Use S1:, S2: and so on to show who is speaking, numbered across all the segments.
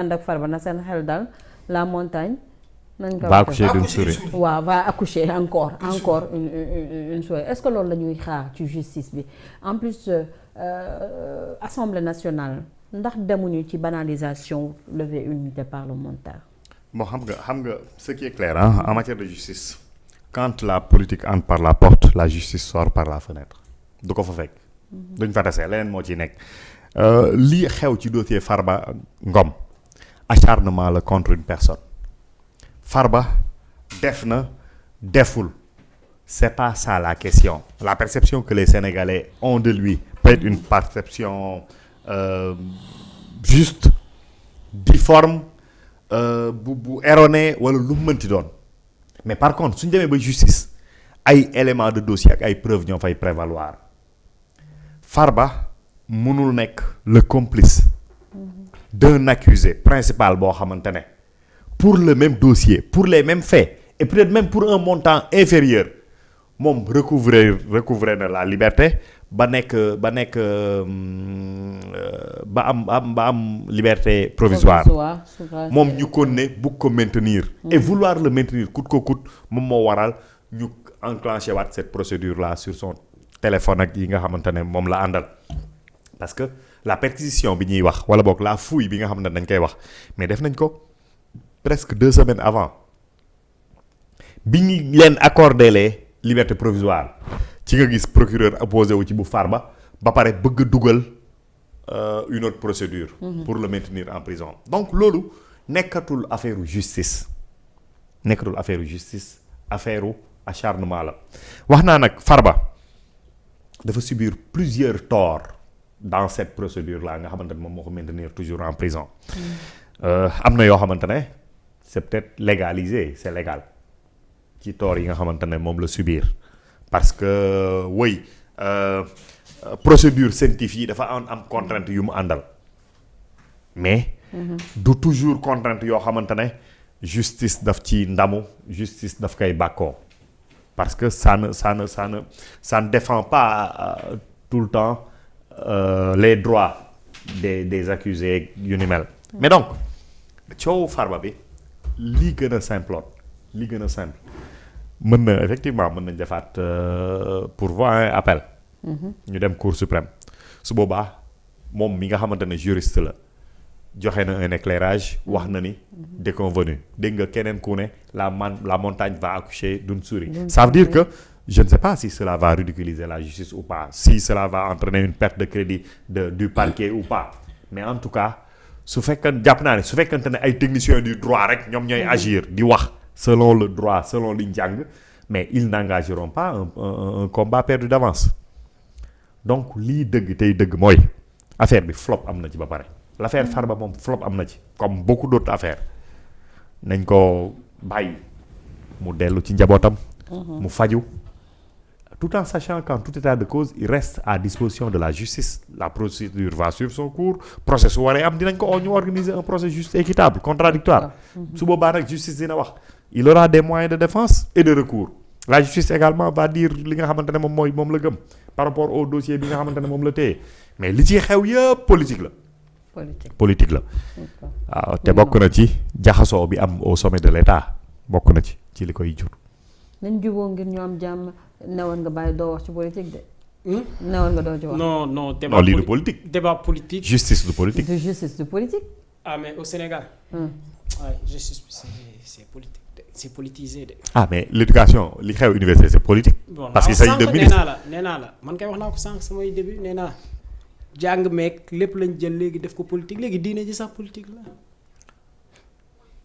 S1: ànd ak Farba na seen xel dal la montagne. nañ ko
S2: va accoucher d'une souris.
S1: waaw va accoucher encore une souris est-ce que loolu la ñuy xaar ci justice bi en plus Assemblée nationale ndax demuñu ci banalisation levée immunité parlementaire.
S2: bon xam nga ce qui est clair en matière de justice quand la politique entre par la porte la justice sort par la fenêtre du ko fa fekk. duñ fa tase leneen moo ciy nekk. lii xew ci dossier Farba Ngom acharnement la contre une personne Farba def na deful c'est pas ça la question la perception que les Sénégalais ont de lui peut être une perception juste difforme bu erronée wala lu mu mënti doon mais par contre suñ demee ba justice ay éléments de dossier ak ay preuves ñoo fay prévaloir Farba mënul nekk le complice d'un accusé principal boo xamante ne pour le même dossier pour les mêmes faits et peut-être même pour un montant inférieur moom recouvrer na la liberté ba am liberté provisoire moom ñu kon ne bugg ko maintenir et vouloir le maintenir coûte que coûte moom moo waral ñu enclenché waat cette procédure là sur son téléphone ak yi nga xamante ne moom la àndal parce que la perquisition bi ñuy wax wala boog la fouille bi nga xam ne dañ koy wax mais def nañ ko presque 2 semaines avant bi ñu leen accordé les libertés provisoires ci nga gis procureur opposé wu ci bu Farba ba pare bëgg a dugal une autre procédure pour le maintenir en prison donc loolu nekkatul affaire justice affaire acharnement la wax naa nag Farba dafa subir plusieurs torts dans cette procédure là nga xamante ne moom moo ko maintenir toujours en prison am na yoo xamante ne c'est peut-être légalisé c'est légal ci tort yi nga xamante ne moom la subir parce que oui procédure scientifique yi dafa am contrainte yu mu àndal mais du toujours contrainte yoo xamante ne justice daf ci ndamu justice daf koy bàkkoo parce que ça ne défend pas tout le temps les droits des accusés yu ni mel mais donc coowu Farba bi lii gën a simple mën na effectivement mën nañ defaat pourvoi un appel ñu dem cour suprême su boobaa moom mi nga xamante ne juriste la joxe na un éclairage wax na ni déconvenu dégg nga keneen ku ne la montagne va accoucher d'une souris ça veut dire que je ne sais pas si cela va ridiculiser la justice ou pas si cela va entraîner une perte de crédit du parquet ou pas mais en tout cas su fekkante ne ay techniciens du droit rek ñoom ñooy agir di wax selon le droit selon liñ jàng mais ils n'engageront pas un combat perdu d'avance donc lii dëgg tey dëgg mooy affaire bi flop am na ci ba pare l'affaire Farba moom flop am na ci comme beaucoup d'autres affaires nañ ko bàyyi mu dellu ci njabootam mu faju tout en sachant qu'en tout état de cause il reste à disposition de la justice la procédure va suivre son cours procès su waree am dinañ ko ñu organiser un procès juste équitable contradictoire su boobaa nag justice dina wax il aura des moyens de défense et de recours la justice également va dire li nga xamante ne moom la gëm par rapport au dossier bi nga xamante ne moom la téye mais li ci xew yëpp politique la waaw te bokk na ci jaxasoo bi am au sommet de l'État bokk na ci li koy jur
S1: nañ juboo ngir ñu am jàmm newoon nga bàyyi doo wax ci politique de newoon nga doo ci wax
S3: non
S2: lii du politique
S3: débat politique
S2: justice du politique
S3: ah mais au Sénégal justice c'est politique c'est politisé de
S2: mais l'éducation li xew université c'est politique parce que say de ministre
S3: nee naa la man kay wax naa ko sànq samay début nee naa jàng meeg lépp lañ jël léegi def ko politique léegi diine ji sax politique la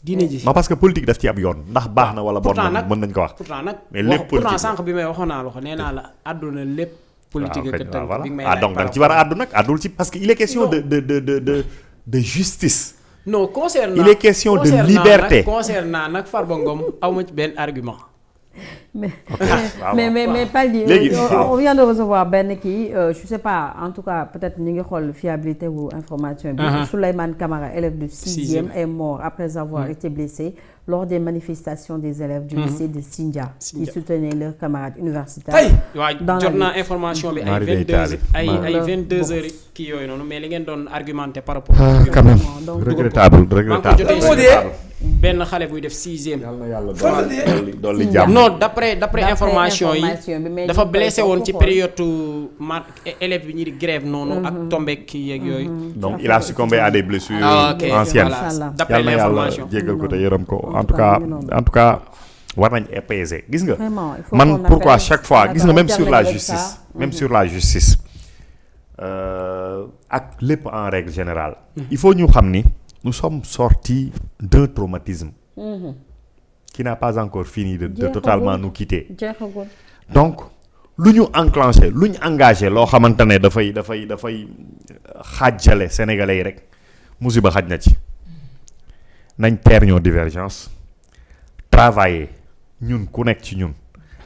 S3: diine ji
S2: parce que politique daf ci am yoon ndax baax na wala bon na mën nañ ko wax
S3: pourtant nag
S2: mais lépp politique
S3: pourtant sànq bi may waxoon naa la ko nee naa la àdduna lépp politique ak tënk bi may
S2: donc da nga ci war a àddu nag àddul ci parce que il est question de justice
S3: non concernant
S2: il est question de liberté
S3: concernant nag Farba Ngom aw ma ci benn argument
S1: mais Paldi,
S2: Léegi,
S1: on vient de recevoir benn kii je sais pas en tout cas peut-être ñu ngi xool fiabilité ou information bi. Souleymane Camara, élève du 6e, est mort après avoir été blessé lors des manifestations des élèves du lycée de Sindia qui soutenaient leurs camarades universitaires.
S3: waaw jot naa information bi ay 22 heures kii yooyu noonu mais li ngeen doon argumenté par rapport
S2: quand même regrettable
S3: benn xale buy def 6e.
S2: dolli jàmm.
S3: non d'après information yi dafa blessé woon ci période élèves bi ñi di grève noonu ak tombé kii yeeg yooyu.
S2: donc il a succombé à des blessures anciennes.
S3: d'après l'information
S2: yàlla na yàlla jéggal ko te yërëm ko en tout cas war nañ apaiser gis nga. man pourquoi chaque fois gis nga même sur la justice ak lépp en règle générale. il faut ñu xam ni nous sommes sortis d'un traumatisme qui n'a pas encore fini de totalement nous quitter. Donc lu ñu enclenché lu ñu engagé loo xamante ne dafay xaajale sénégalais yi rek musiba xaj na ci. nañ teer ñoo divergence travailler ñun ku nekk ci ñun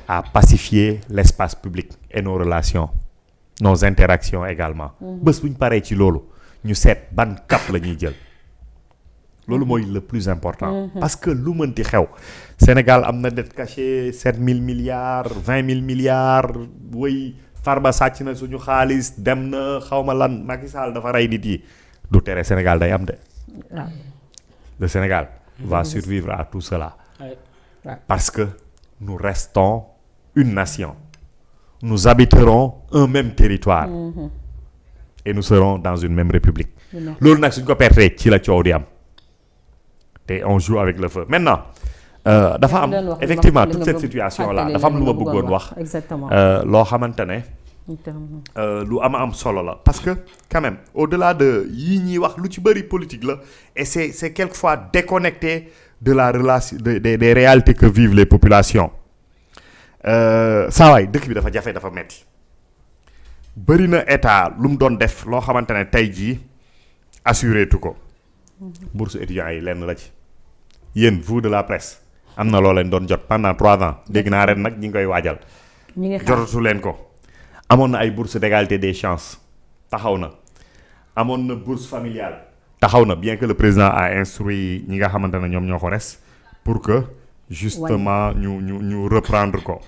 S2: à pacifier l'espace public et nos relations nos interactions également. bés bu ñu paree ci loolu ñu seet ban cap la ñuy jël. loolu mooy le plus important. parce que lu mënti xew Sénégal am na dette cachée 7000 milliards 20000 milliards way Farba sàcc na suñu xaalis dem na xawma lan Macky Sall dafa rey nit yi du tere Sénégal day am de. Le Sénégal va survivre à tout cela. Parce que nous restons une nation. Nous habiterons un même territoire. Et nous serons dans une même république. loolu nag suñ ko pertee ci la coow di am. Et on joue avec le feu. Maintenant, dafa am effectivement toute cette situation là dafa am lu ma bëggoon wax. loo xamante ne lu am solo la parce que quand même au-delà de yii ñuy wax lu ci bëri politique la et c'est quelquefois déconnecté de la relation des réalités que vivent les populations. saa waay dëkk bi dafa jafe dafa metti bëri na état lu mu doon def loo xamante ne tey jii assuré tu ko. bourse étudiants yi lenn la ci. yéen vous de la presse am na loo leen doon jot pendant 3 ans dégg naa ren nag ñi ngi koy waajal. jotatu leen ko. amoon na ay bourse d'égalité des chances taxaw na. amoon na bourse familiale. taxaw na bien que le président a instruit ñi nga xamante ne ñoom ñoo ko res pour que justement ñu reprendre ko.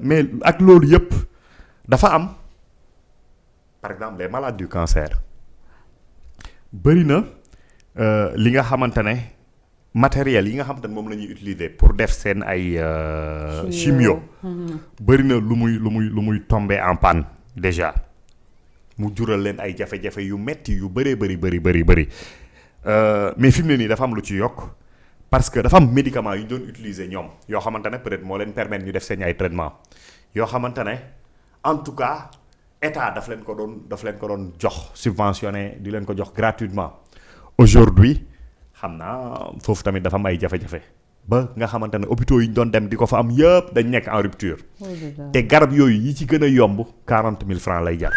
S2: mais ak loolu yëpp dafa am par exemple les malades du cancer bëri na li nga xamante ne matériel yi nga xamante ne moom la ñuy utiliser pour def seen ay chimio bëri na lu muy tomber en panne déjà mu jural leen ay jafe-jafe yu metti yu bëree bëri mais fi mu ne nii dafa am lu ci yokk parce que dafa am médicament yu ñu doon utiliser ñoom yoo xamante ne peut-être moo leen permettre ñu def seen ay traitement yoo xamante ne en tout cas état daf leen ko doon jox subventionné di leen ko jox gratuitement. Aujourd'hui xam naa foofu tamit dafa am ay jafe-jafe ba nga xamante ne hôpitaux yi ñu doon dem di ko fa am yëpp dañ nekk en rupture. te garab yooyu yi ci gën a yomb 40 000 francs lay jar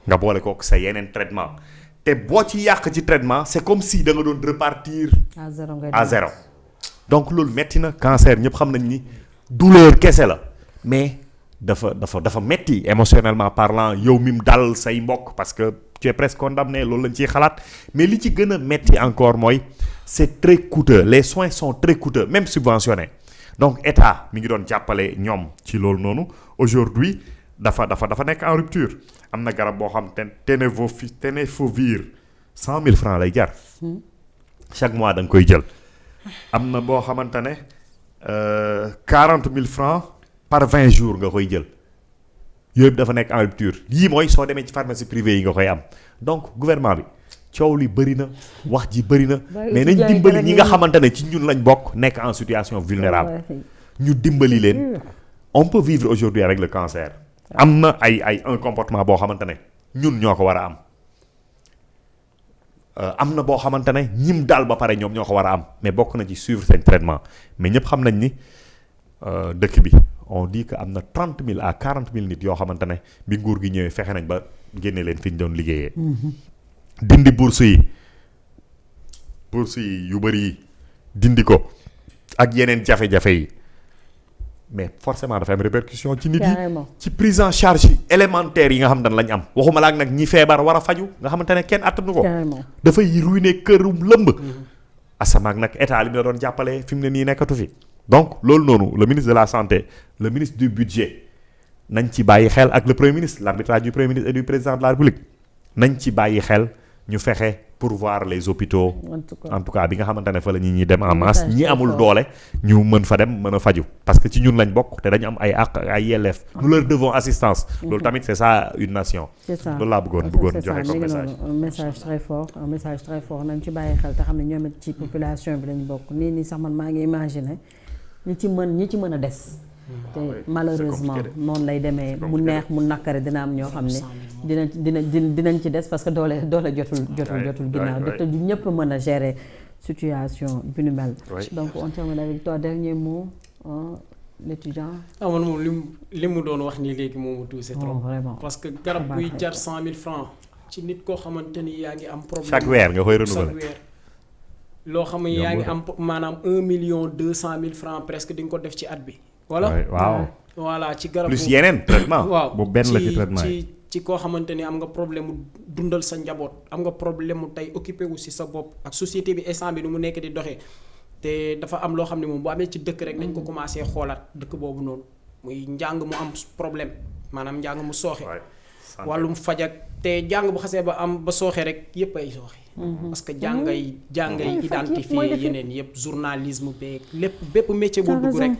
S2: nga boole kook sa yeneen traitement te boo ci yàq ci traitement c'est comme si da nga doon repartir à zéro. donc loolu metti na cancer ñëpp xam nañ ni douleur kese la mais dafa metti émotionnellement parlant yow mi mu dal say mbokk parce que tu es presque condamné loolu lañ ciy xalaat mais li ci gën a metti encore mooy c'est très coûteux les soins sont très coûteux même subventionnés donc état mi ngi doon jàppale ñoom ci loolu noonu aujourd'hui dafa nekk en rupture am na garab boo xam tenofovir 100 000 francs lay jar chaque mois da nga koy jël am na boo xamante ne 40 000 francs par 20 jours nga koy jël yooyu dafa nekk en rupture yii mooy soo demee ci pharmacie privée yi nga koy am donc gouvernement bi coow li bëri na wax ji bëri na mais nañ dimbali ñi nga xamante ne ci ñun lañ bokk nekk en situation vulnérable ñu dimbali leen on peut vivre aujourd'hui avec le cancer am na ay un comportement boo xamante ne ñun ñoo ko war a am am na boo xamante ne ñim daal ba pare ñoom ñoo ko war a am mais bokk na ci suivre seen traitement mais ñëpp xam nañ ni dëkk bi on dit que am na 30 000 à 40 000 nit yoo xamante ne bi nguur gi ñëwee fexe nañ ba génne leen fi ñu doon liggéeyee. dindi bourse yi yu bëri yi dindi ko ak yeneen jafe-jafe yi mais forcément dafa am répercussion ci nit yi ci prise en charge élémentaire yi nga xam ne lañ am waxuma la ak nag ñi feebar war a faju nga xamante ne kenn attanu ko dafay ruiner kërum lëmb asamaak nag état li mu la doon jàppale fi mu ne nii nekkatu fi donc loolu noonu le ministre de la santé le ministre du budget nañ ci bàyyi xel ak le premier ministre l'arbitrage du premier ministre et du président de la République nañ ci bàyyi xel ñu fexe pourvoir les hôpitaux en tout cas bi nga xamante ne fa la ñi dem en masse ñi amul doole ñu mën fa dem mën a faju parce que ci ñun lañ bokk te dañu am ay àq ay yelleef nous leur devons assistance loolu tamit c'est ça une nation loolu laa bëggoon joxe comme message
S1: un message très fort nañ ci bàyyi xel te xam ne ñoom it ci population bi lañ bokk nii sax man maa ngi imaginer ñi ci mën a des te malheureusement noonu lay demee mu neex mu nakkare dina am ñoo xam ne dinañ ci des parce que doole jotul ginnaaw te du ñëpp mën a gérer situation bi nu mel donc on termine avec toi dernier mot l'étudiant
S3: man moom li mu doon wax nii léegi moomu tout c'est trop
S1: vraiment
S3: parce que garab buy jar 100 000 francs ci nit koo xamante ni yaa ngi am problème
S2: chaque weer nga koy renouveler
S3: chaque weer loo xam ne yaa ngi am maanaam 1,2 million francs presque di nga ko def ci at bi
S2: waaw
S3: voilà ci garab
S2: plus yeneen traitement
S3: waaw
S2: bu benn la ci traitement
S3: ci koo xamante ni am nga problème mu dundal sa njaboot am nga problème mu tey occupé wu si sa bopp ak société bi instant bi nu mu nekk di doxee te dafa am loo xam ne moom bu amee ci dëkk rek nañ ko commencé xoolaat dëkk boobu noonu muy njàng mu am problème maanaam njàng mu sooxe wàllum faj ak te jàng bu xasee ba sooxe rek yépp ay sooxe parce que jàngay identifier yeneen yépp journalisme beeg lépp bépp métier boo dugg rek